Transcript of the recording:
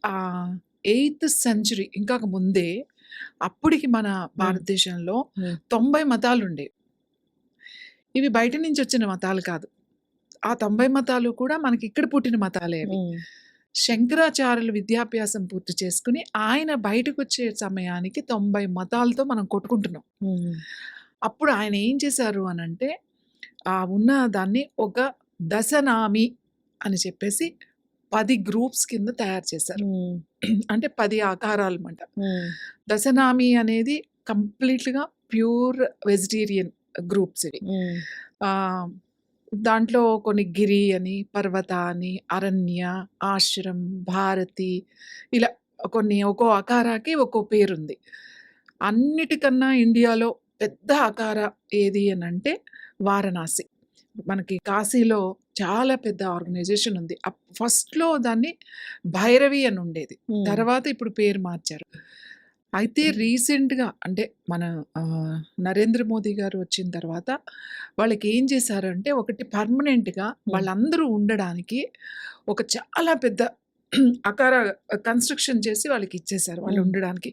ఆహ్, eighth century ఇంకా ముందే అప్పటికి మన హ్మ్. భారతదేశంలో హ్మ్. 90 మతాలుండేవి. ఇవి బయట నుంచి వచ్చిన మతాలు కాదు. ఆ 90 మతాలు కూడా మనకిక్కడ పుట్టిన మతాలే అవి. హ్మ్. శంకరాచార్యులు విద్యాభ్యాసం పూర్తి చేసుకొని, ఆయన బయటకొచ్చే సమయానికి 90 మతాలతో మనం కొట్టుకుంటున్నాం. హ్మ్. అప్పుడు ఆయన ఏం చేశారు అనంటే, ఉన్న దాన్ని ఒక దశనామి అని చెప్పేసి 10 గ్రూప్స్ కింద తయారు చేశారు. హ్మ్. అంటే 10 ఆకారాలమాట. హ్మ్. దశనామి అనేది కంప్లీట్‌గా ప్యూర్ వెజిటేరియన్ గ్రూప్స్ ఇవి. హ్మ్. ఆహ్, దాంట్లో కొన్ని గిరి అని, పర్వత అని, అరణ్య, ఆశ్రమ్, భారతి ఇలా కొన్ని ఒక్కో అకారాకి ఒక్కో పేరుంది. అన్నిటికన్నా ఇండియాలో పెద్ద అకార ఏది అనంటే వారణాసి. మనకి కాశీలో చాలా పెద్ద ఆర్గనైజేషన్ ఉంది. ఫస్ట్‌లో దాన్ని భైరవి అని ఉండేది. హ్మ్. తర్వాత ఇప్పుడు పేరు మార్చారు. అయితే రీసెంట్‌గా అంటే మన ఆహ్, నరేంద్ర మోదీ గారు వచ్చిన తర్వాత వాళ్ళకేం చేశారంటే ఒకటి పర్మనెంట్‌గా హ్మ్. వాళ్ళందరూ ఉండడానికి ఒక చాలా పెద్ద అకార కన్‌స్ట్రక్షన్ చేసి వాళ్ళకిచ్చేశారు వాళ్ళు హ్మ్. ఉండడానికి.